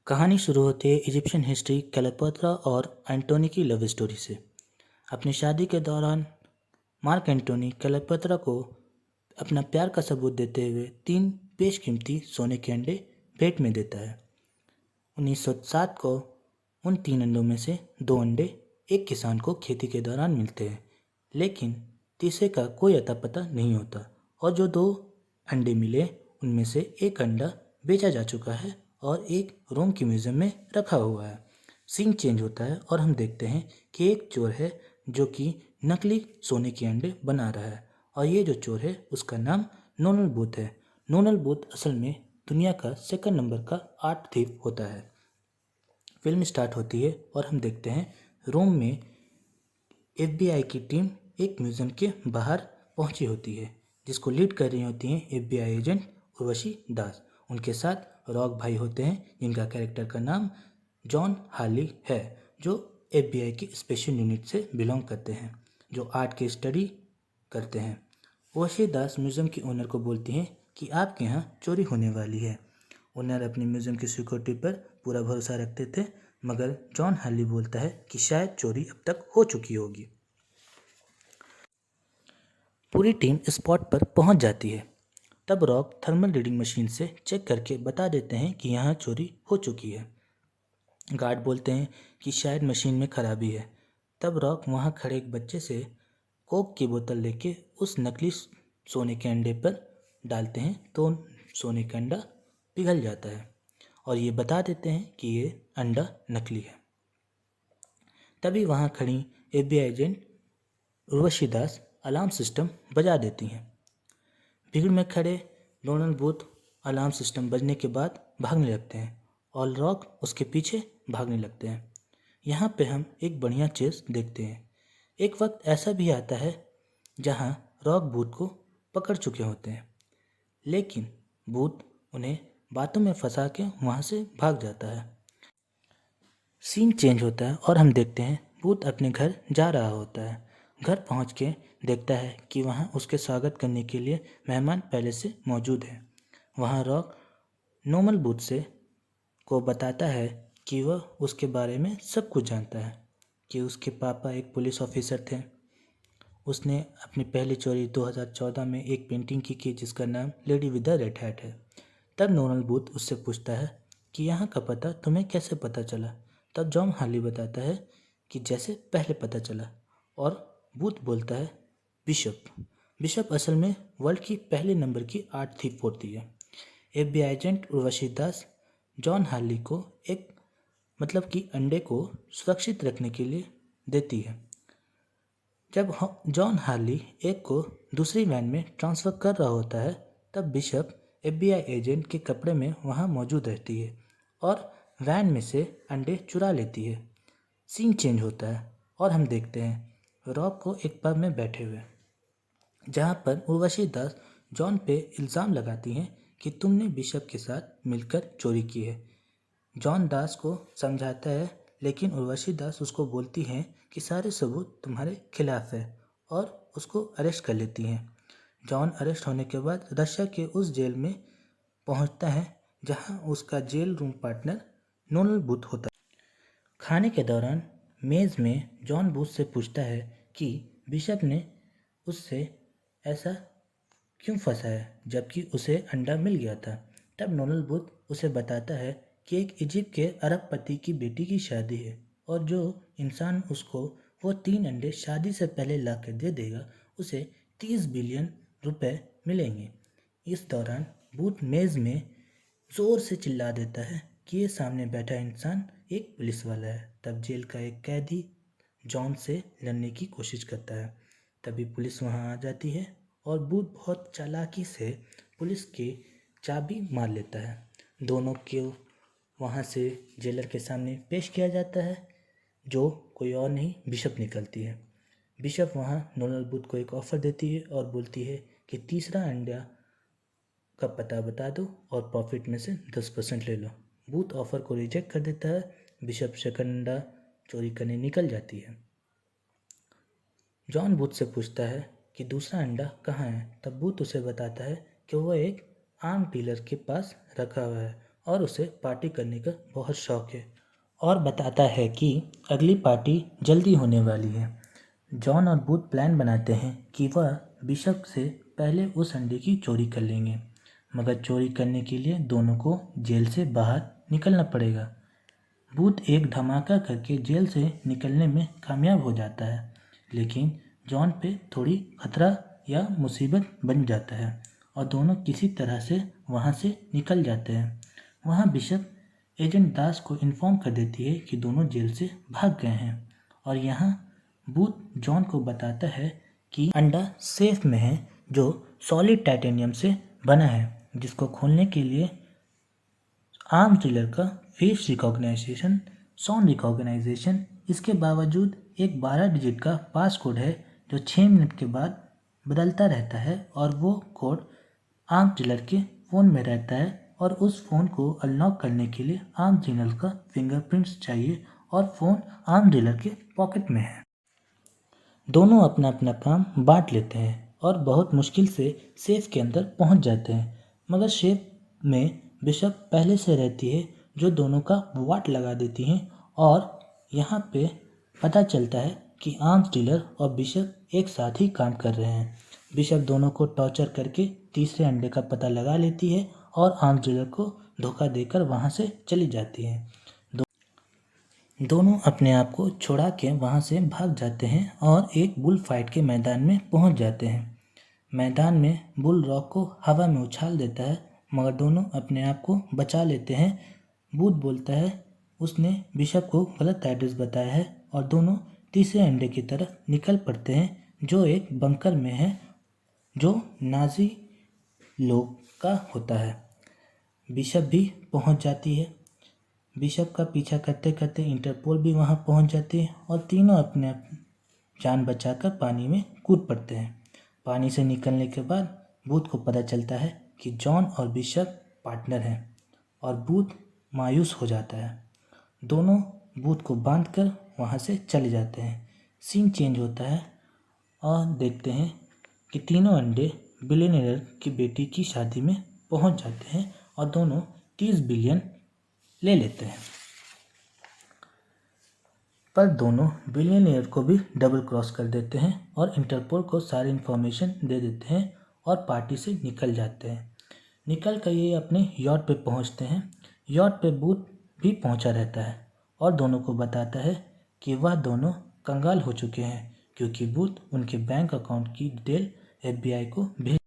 कहानी शुरू होती है इजिप्शियन हिस्ट्री क्लेयोपात्रा और एंटोनी की लव स्टोरी से। अपनी शादी के दौरान मार्क एंटोनी क्लेयोपात्रा को अपना प्यार का सबूत देते हुए 3 बेशकीमती सोने के अंडे भेंट में देता है। 1907 को उन 3 अंडों में से 2 अंडे एक किसान को खेती के दौरान मिलते हैं, लेकिन तीसरे का कोई अता पता नहीं होता और जो 2 अंडे मिले उनमें से एक अंडा बेचा जा चुका है और एक रोम के म्यूजियम में रखा हुआ है। सीन चेंज होता है और हम देखते हैं कि एक चोर है जो कि नकली सोने के अंडे बना रहा है और ये जो चोर है उसका नाम नोनल बूथ है। नोनल बूथ असल में दुनिया का 2nd नंबर का आर्ट थीफ होता है। फिल्म स्टार्ट होती है और हम देखते हैं रोम में FBI की टीम एक म्यूजियम के बाहर पहुंची होती है, जिसको लीड कर रही होती हैं FBI एजेंट उर्वशी दास। उनके साथ रॉक भाई होते हैं जिनका कैरेक्टर का नाम जॉन हार्ली है, जो FBI की स्पेशल यूनिट से बिलोंग करते हैं, जो आर्ट की स्टडी करते हैं। उर्वशी दास म्यूजियम की ओनर को बोलती हैं कि आपके यहाँ चोरी होने वाली है। ओनर अपने म्यूजियम की सिक्योरिटी पर पूरा भरोसा रखते थे, मगर जॉन हार्ली बोलता है कि शायद चोरी अब तक हो चुकी होगी। पूरी टीम स्पॉट पर पहुंच जाती है। तब रॉक थर्मल रीडिंग मशीन से चेक करके बता देते हैं कि यहाँ चोरी हो चुकी है। गार्ड बोलते हैं कि शायद मशीन में खराबी है। तब रॉक वहाँ खड़े एक बच्चे से कोक की बोतल लेके उस नकली सोने के अंडे पर डालते हैं तो सोने का अंडा पिघल जाता है और ये बता देते हैं कि ये अंडा नकली है। तभी वहाँ खड़ी FBI एजेंट उर्वशी दास अलार्म सिस्टम बजा देती हैं। भीड़ में खड़े नोनल बूथ अलार्म सिस्टम बजने के बाद भागने लगते हैं और रॉक उसके पीछे भागने लगते हैं। यहाँ पे हम एक बढ़िया चीज़ देखते हैं। एक वक्त ऐसा भी आता है जहाँ रॉक बूथ को पकड़ चुके होते हैं, लेकिन बूथ उन्हें बातों में फंसा के वहाँ से भाग जाता है। सीन चेंज होता है और हम देखते हैं बूथ अपने घर जा रहा होता है। घर पहुँच के देखता है कि वहाँ उसके स्वागत करने के लिए मेहमान पहले से मौजूद हैं। वहाँ रॉक नोमल बूथ से को बताता है कि वह उसके बारे में सब कुछ जानता है, कि उसके पापा एक पुलिस ऑफिसर थे। उसने अपनी पहली चोरी 2014 में एक पेंटिंग की जिसका नाम lady with the red hat है। तब नोनल बूथ उससे पूछता है कि यहाँ का पता तुम्हें कैसे पता चला। तब जॉन हार्ली बताता है कि जैसे पहले पता चला, और बूथ बोलता है बिशप असल में वर्ल्ड की पहले नंबर की आर्ट थीफ होती है। FBI एजेंट उर्वशी दास जॉन हार्ली को एक कि अंडे को सुरक्षित रखने के लिए देती है। जब जॉन हार्ली एक को दूसरी वैन में ट्रांसफ़र कर रहा होता है, तब बिशप FBI एजेंट के कपड़े में वहाँ मौजूद रहती है और वैन में से अंडे चुरा लेती है। सीन चेंज होता है और हम देखते हैं रॉक को एक पब में बैठे हुए, जहाँ पर उर्वशी दास जॉन पे इल्ज़ाम लगाती हैं कि तुमने बिशप के साथ मिलकर चोरी की है। जॉन दास को समझाता है, लेकिन उर्वशी दास उसको बोलती हैं कि सारे सबूत तुम्हारे खिलाफ है और उसको अरेस्ट कर लेती हैं। जॉन अरेस्ट होने के बाद रशिया के उस जेल में पहुंचता है जहां उसका जेल रूम पार्टनर नोनल बूथ होता है। खाने के दौरान मेज़ में जॉन बूथ से पूछता है कि बिशप ने उससे ऐसा क्यों फंसाया जबकि उसे अंडा मिल गया था। तब नोनल बूथ उसे बताता है कि एक इजिप्ट के अरबपति की बेटी की शादी है और जो इंसान उसको वो 3 अंडे शादी से पहले ला कर दे देगा उसे 30 बिलियन रुपए मिलेंगे। इस दौरान बूथ मेज़ में ज़ोर से चिल्ला देता है कि ये सामने बैठा इंसान एक पुलिस वाला है। तब जेल का एक कैदी जॉन से लड़ने की कोशिश करता है। तभी पुलिस वहाँ आ जाती है और बूथ बहुत चालाकी से पुलिस की चाबी मार लेता है। दोनों को वहाँ से जेलर के सामने पेश किया जाता है, जो कोई और नहीं बिशप निकलती है। बिशप वहाँ नोनल बूथ को एक ऑफ़र देती है और बोलती है कि तीसरा अंडा का पता बता दो और प्रॉफिट में से 10% ले लो। बूथ ऑफ़र को रिजेक्ट कर देता है। बिशप सेकंड अंडा चोरी करने निकल जाती है। जॉन बूथ से पूछता है कि दूसरा अंडा कहाँ है। तब बूथ उसे बताता है कि वह एक आर्म डीलर के पास रखा हुआ है और उसे पार्टी करने का बहुत शौक है और बताता है कि अगली पार्टी जल्दी होने वाली है। जॉन और बूथ प्लान बनाते हैं कि वह बिशप से पहले उस अंडे की चोरी कर लेंगे, मगर चोरी करने के लिए दोनों को जेल से बाहर निकलना पड़ेगा। बूथ एक धमाका करके जेल से निकलने में कामयाब हो जाता है, लेकिन जॉन पे थोड़ी खतरा या मुसीबत बन जाता है और दोनों किसी तरह से वहाँ से निकल जाते हैं। वहाँ बिशप एजेंट दास को इन्फॉर्म कर देती है कि दोनों जेल से भाग गए हैं और यहाँ बूथ जॉन को बताता है कि अंडा सेफ में है जो सॉलिड टाइटेनियम से बना है, जिसको खोलने के लिए आर्म्स डीलर का फेस रिकॉग्नाइजेशन, साउंड रिकॉग्नाइजेशन, इसके बावजूद एक 12 डिजिट का पास कोड है जो 6 मिनट के बाद बदलता रहता है और वो कोड आर्म्स डीलर के फ़ोन में रहता है और उस फ़ोन को अनलॉक करने के लिए आर्म्स डीलर का फिंगरप्रिंट्स चाहिए और फ़ोन आर्म्स डीलर के पॉकेट में है। दोनों अपना अपना काम बांट लेते हैं और बहुत मुश्किल से सेफ के अंदर पहुंच जाते हैं, मगर सेफ में बिशप पहले से रहती है जो दोनों का वाट लगा देती हैं और यहाँ पे पता चलता है कि आर्म्स डीलर और बिशप एक साथ ही काम कर रहे हैं। बिशप दोनों को टॉर्चर करके तीसरे अंडे का पता लगा लेती है और आर्म्स डीलर को धोखा देकर वहाँ से चली जाती है। दोनों अपने आप को छुड़ा के वहाँ से भाग जाते हैं और एक बुल फाइट के मैदान में पहुँच जाते हैं। मैदान में बुल रॉक को हवा में उछाल देता है, मगर दोनों अपने आप को बचा लेते हैं। बूथ बोलता है उसने बिशप को गलत एड्रेस बताया है और दोनों तीसरे अंडे की तरफ निकल पड़ते हैं जो एक बंकर में है जो नाजी लोग का होता है। बिशप भी पहुंच जाती है। बिशप का पीछा करते करते इंटरपोल भी वहां पहुंच जाती है और तीनों अपने जान बचाकर पानी में कूद पड़ते हैं। पानी से निकलने के बाद बूथ को पता चलता है कि जॉन और बिशप पार्टनर हैं और बूथ मायूस हो जाता है। दोनों बूथ को बांधकर वहाँ से चले जाते हैं। सीन चेंज होता है और देखते हैं कि तीनों अंडे बिलियनियर की बेटी की शादी में पहुँच जाते हैं और दोनों 30 बिलियन ले लेते हैं, पर दोनों बिलियनियर को भी डबल क्रॉस कर देते हैं और इंटरपोल को सारी इन्फॉर्मेशन दे देते हैं और पार्टी से निकल जाते हैं। निकल कर ये अपने यॉट पे पहुंचते हैं। यॉट पे बूथ भी पहुंचा रहता है और दोनों को बताता है कि वह दोनों कंगाल हो चुके हैं क्योंकि बूथ उनके बैंक अकाउंट की डिटेल FBI को भेज